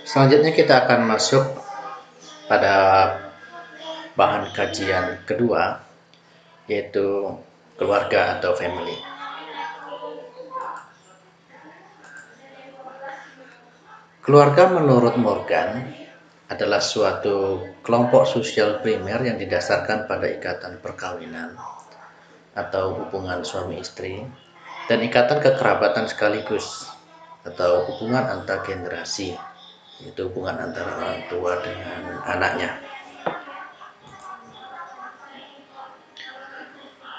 Selanjutnya kita akan masuk pada bahan kajian kedua, yaitu keluarga atau family. Keluarga menurut Morgan adalah suatu kelompok sosial primer yang didasarkan pada ikatan perkawinan atau hubungan suami istri dan ikatan kekerabatan sekaligus atau hubungan antar generasi, yaitu hubungan antara orang tua dengan anaknya.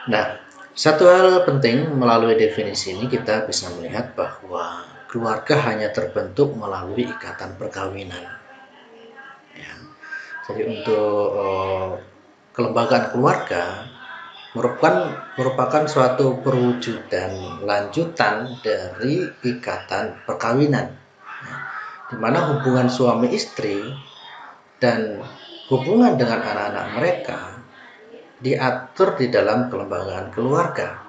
Nah, satu hal penting melalui definisi ini kita bisa melihat bahwa keluarga hanya terbentuk melalui ikatan perkawinan. Ya. Jadi untuk kelembagaan keluarga merupakan suatu perwujudan lanjutan dari ikatan perkawinan, ya, di mana hubungan suami istri dan hubungan dengan anak-anak mereka diatur di dalam kelembagaan keluarga.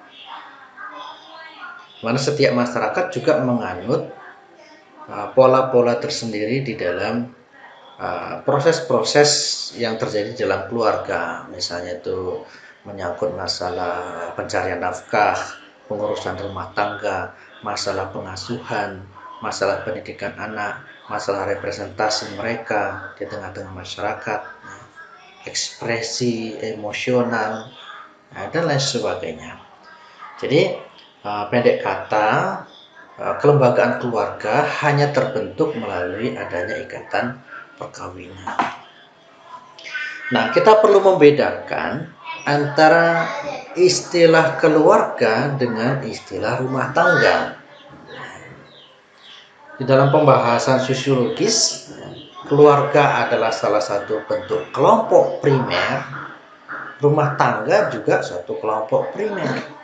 Mana setiap masyarakat juga menganut pola-pola tersendiri di dalam proses-proses yang terjadi dalam keluarga, misalnya itu menyangkut masalah pencarian nafkah, pengurusan rumah tangga, masalah pengasuhan, masalah pendidikan anak, masalah representasi mereka di tengah-tengah masyarakat, ekspresi emosional, dan lain sebagainya. Jadi pendek kata, kelembagaan keluarga hanya terbentuk melalui adanya ikatan perkawinan. Nah, kita perlu membedakan antara istilah keluarga dengan istilah rumah tangga. Di dalam pembahasan sosiologis, keluarga adalah salah satu bentuk kelompok primer, rumah tangga juga suatu kelompok primer.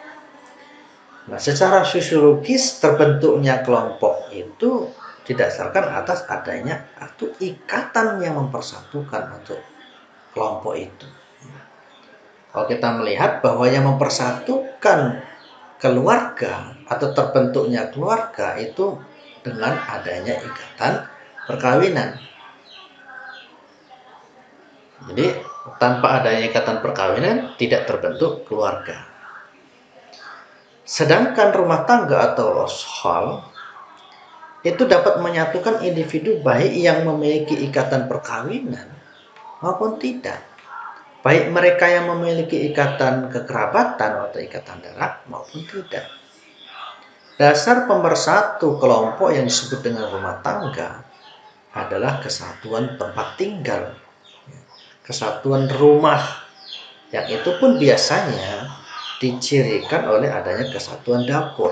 Nah, secara sosiologis terbentuknya kelompok itu didasarkan atas adanya atau ikatan yang mempersatukan untuk kelompok itu. Kalau kita melihat bahwa yang mempersatukan keluarga atau terbentuknya keluarga itu dengan adanya ikatan perkawinan. Jadi tanpa adanya ikatan perkawinan tidak terbentuk keluarga. Sedangkan rumah tangga atau household itu dapat menyatukan individu baik yang memiliki ikatan perkawinan maupun tidak. Baik mereka yang memiliki ikatan kekerabatan atau ikatan darah maupun tidak. Dasar pemersatu kelompok yang disebut dengan rumah tangga adalah kesatuan tempat tinggal, kesatuan rumah, yang itu pun biasanya dicirikan oleh adanya kesatuan dapur.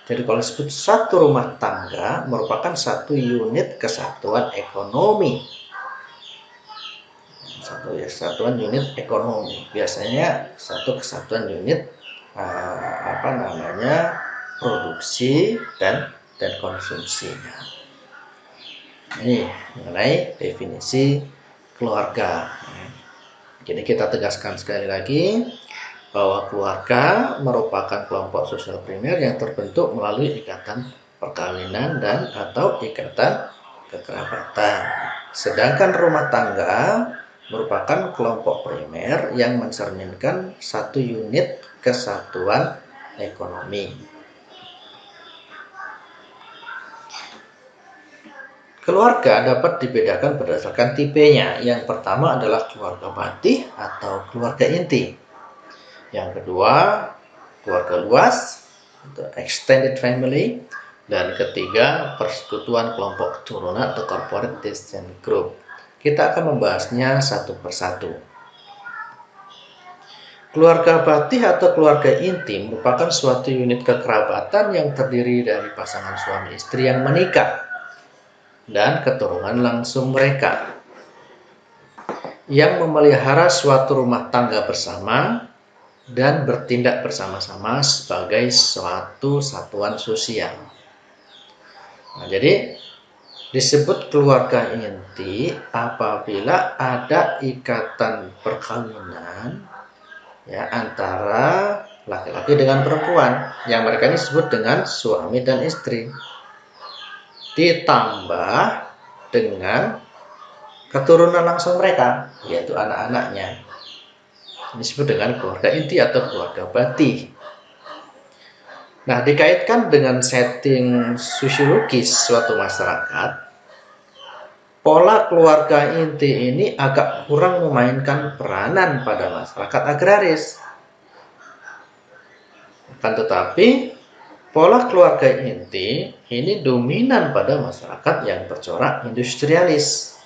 Jadi kalau disebut satu rumah tangga merupakan satu unit kesatuan ekonomi. Satu kesatuan unit ekonomi. Biasanya satu kesatuan unit produksi dan konsumsinya. Ini mengenai definisi keluarga. Jadi kita tegaskan sekali lagi bahwa keluarga merupakan kelompok sosial primer yang terbentuk melalui ikatan perkawinan dan atau ikatan kekerabatan. Sedangkan rumah tangga merupakan kelompok primer yang mencerminkan satu unit kesatuan ekonomi. Keluarga dapat dibedakan berdasarkan tipenya. Yang pertama adalah keluarga batih atau keluarga inti. Yang kedua, keluarga luas atau extended family. Dan ketiga, persekutuan kelompok keturunan atau corporate descent group. Kita akan membahasnya satu persatu. Keluarga batih atau keluarga inti merupakan suatu unit kekerabatan yang terdiri dari pasangan suami istri yang menikah dan keturunan langsung mereka, yang memelihara suatu rumah tangga bersama dan bertindak bersama-sama sebagai suatu satuan sosial. Nah, jadi disebut keluarga inti apabila ada ikatan perkawinan antara laki-laki dengan perempuan, yang mereka ini disebut dengan suami dan istri. Ditambah dengan keturunan langsung mereka, yaitu anak-anaknya. Ini disebut dengan keluarga inti atau keluarga bati. Nah, dikaitkan dengan setting sosiologis suatu masyarakat, pola keluarga inti ini agak kurang memainkan peranan pada masyarakat agraris. Akan tetapi, pola keluarga inti ini dominan pada masyarakat yang bercorak industrialis.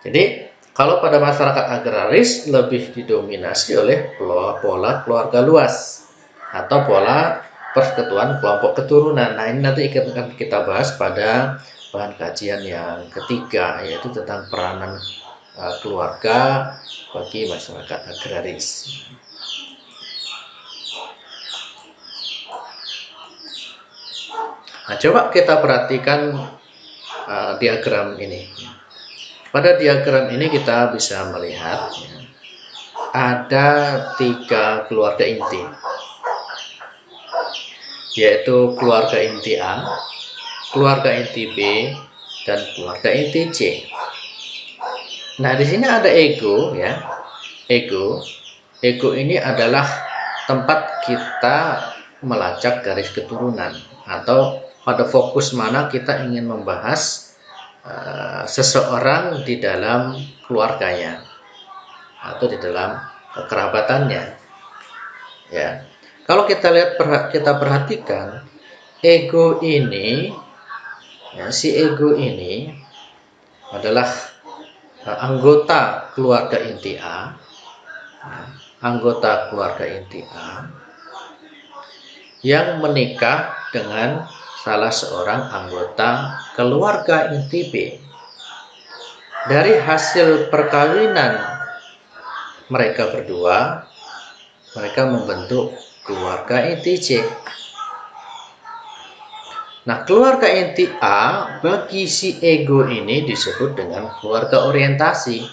Jadi, kalau pada masyarakat agraris lebih didominasi oleh pola keluarga luas atau pola persekutuan kelompok keturunan. Nah, ini nanti akan kita bahas pada bahan kajian yang ketiga, yaitu tentang peranan keluarga bagi masyarakat agraris. Nah, coba kita perhatikan diagram ini. Pada diagram ini kita bisa melihat ada 3 keluarga inti, yaitu keluarga inti A, keluarga inti B, dan keluarga inti C. Nah, di sini ada ego, ya. Ego ini adalah tempat kita melacak garis keturunan, atau pada fokus mana kita ingin membahas seseorang di dalam keluarganya atau di dalam kerabatannya. Ya. Kalau kita lihat, kita perhatikan ego ini, ya, si ego ini adalah anggota keluarga inti A, ya, anggota keluarga inti A yang menikah dengan salah seorang anggota keluarga inti B. Dari hasil perkawinan mereka berdua, mereka membentuk keluarga inti C. Nah, keluarga inti A bagi si ego ini disebut dengan keluarga orientasi.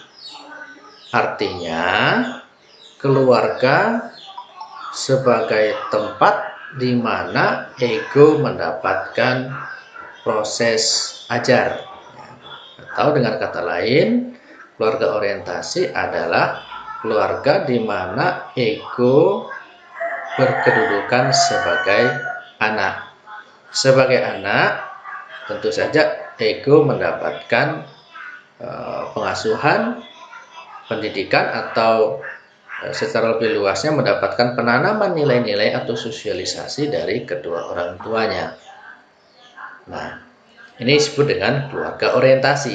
Artinya, keluarga sebagai tempat di mana ego mendapatkan proses ajar. Atau dengan kata lain, keluarga orientasi adalah keluarga di mana ego berkedudukan sebagai anak. Sebagai anak, tentu saja ego mendapatkan pengasuhan, pendidikan, atau secara lebih luasnya mendapatkan penanaman nilai-nilai atau sosialisasi dari kedua orang tuanya. Nah, ini disebut dengan keluarga orientasi.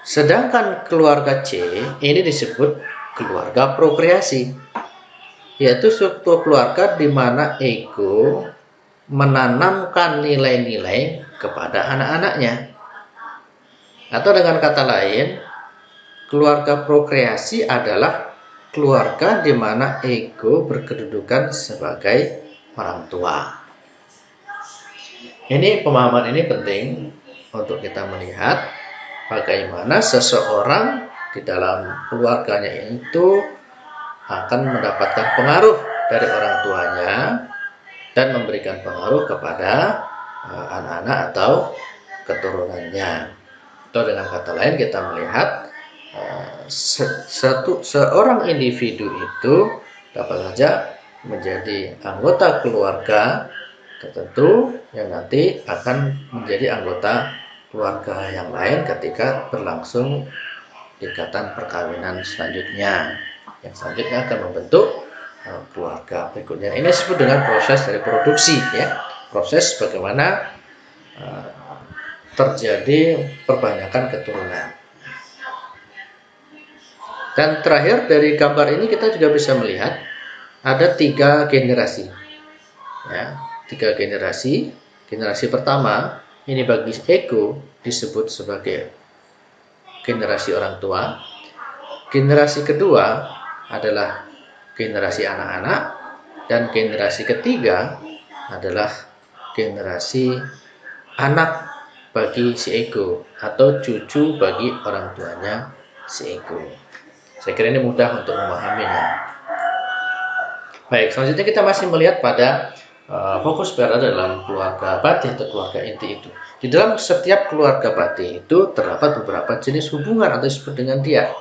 Sedangkan keluarga C ini disebut keluarga prokreasi, yaitu struktur keluarga di mana ego menanamkan nilai-nilai kepada anak-anaknya. Atau dengan kata lain, keluarga prokreasi adalah keluarga di mana ego berkedudukan sebagai orang tua. Ini pemahaman ini penting untuk kita melihat bagaimana seseorang di dalam keluarganya itu akan mendapatkan pengaruh dari orang tuanya dan memberikan pengaruh kepada anak-anak atau keturunannya. Atau dengan kata lain, kita melihat seorang individu itu dapat saja menjadi anggota keluarga tertentu yang nanti akan menjadi anggota keluarga yang lain ketika berlangsung ikatan perkawinan selanjutnya, yang selanjutnya akan membentuk keluarga berikutnya. Ini disebut dengan proses dari produksi, ya, proses bagaimana terjadi perbanyakan keturunan. Dan terakhir dari gambar ini kita juga bisa melihat ada 3 generasi, ya, 3 generasi. Generasi pertama ini bagi ego disebut sebagai generasi orang tua. Generasi kedua adalah generasi anak-anak, dan generasi ketiga adalah generasi anak bagi si ego atau cucu bagi orang tuanya si ego. Saya kira ini mudah untuk memahaminya. Baik, selanjutnya kita masih melihat pada fokus berada dalam keluarga bati atau keluarga inti itu. Di dalam setiap keluarga bati itu terdapat beberapa jenis hubungan atau disebut dengan dyad.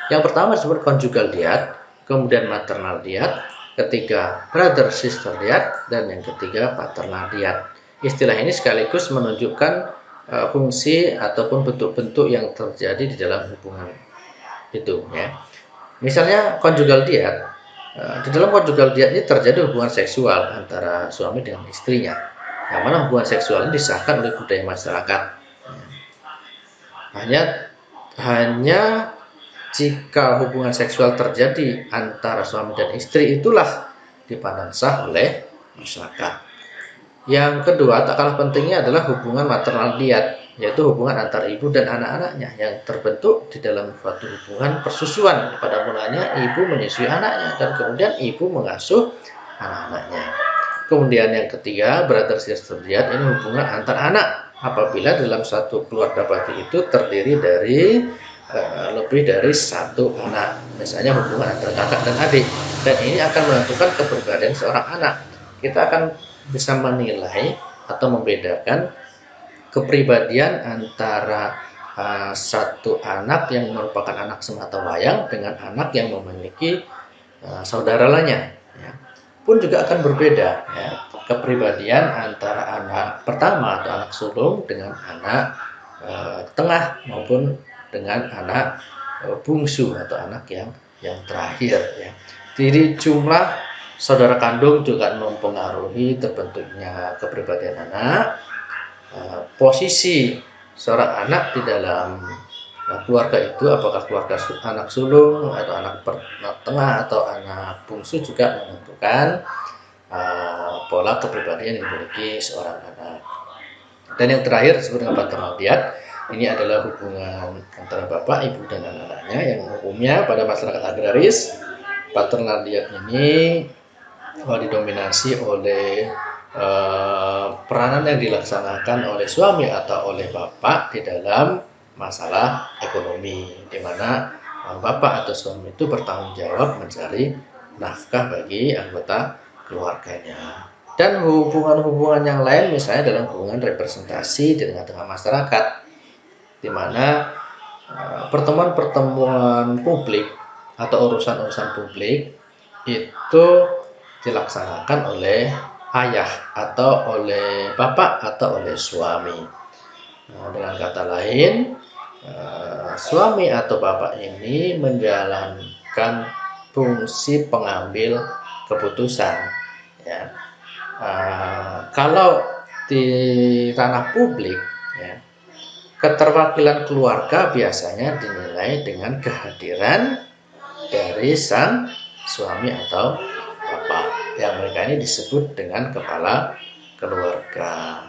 Yang pertama disebut conjugal dyad, kemudian maternal dyad, ketiga brother sister dyad, dan yang ketiga paternal dyad. Istilah ini sekaligus menunjukkan fungsi ataupun bentuk-bentuk yang terjadi di dalam hubungan itu, ya. Misalnya conjugal dyad, di dalam conjugal dyad ini terjadi hubungan seksual antara suami dengan istrinya, yang mana hubungan seksual ini disahkan oleh budaya masyarakat. Hanya jika hubungan seksual terjadi antara suami dan istri itulah dipandang sah oleh masyarakat. Yang kedua, tak kalah pentingnya adalah hubungan maternal dyad, yaitu hubungan antar ibu dan anak-anaknya yang terbentuk di dalam suatu hubungan persusuan. Pada mulanya ibu menyusui anaknya dan kemudian ibu mengasuh anak-anaknya. Kemudian yang ketiga, brother sister dyad, ini hubungan antar anak apabila dalam satu keluarga bati itu terdiri dari lebih dari satu anak, misalnya hubungan antara kakak dan adik, dan ini akan menentukan kepribadian seorang anak. Kita akan bisa menilai atau membedakan kepribadian antara satu anak yang merupakan anak sematawayang dengan anak yang memiliki saudara lainnya, ya. Pun juga akan berbeda, ya, kepribadian antara anak pertama atau anak sulung dengan anak tengah maupun dengan anak bungsu atau anak yang terakhir, ya. Jadi jumlah saudara kandung juga mempengaruhi terbentuknya kepribadian anak. Posisi seorang anak di dalam keluarga itu, apakah keluarga anak sulung atau anak tengah atau anak bungsu, juga menentukan pola kepribadian yang dimiliki seorang anak. Dan yang terakhir disebut dengan paternal dyad. Ini adalah hubungan antara bapak, ibu, dan anak-anaknya yang umumnya pada masyarakat agraris. Paternal dyad ini didominasi oleh peranan yang dilaksanakan oleh suami atau oleh bapak di dalam masalah ekonomi, di mana bapak atau suami itu bertanggung jawab mencari nafkah bagi anggota keluarganya. Dan hubungan-hubungan yang lain misalnya dalam hubungan representasi di tengah-tengah masyarakat, di mana pertemuan-pertemuan publik atau urusan-urusan publik itu dilaksanakan oleh ayah atau oleh bapak atau oleh suami. Dengan kata lain, suami atau bapak ini menjalankan fungsi pengambil keputusan, ya. Kalau di ranah publik, ya, keterwakilan keluarga biasanya dinilai dengan kehadiran dari sang suami atau bapak, yang mereka ini disebut dengan kepala keluarga.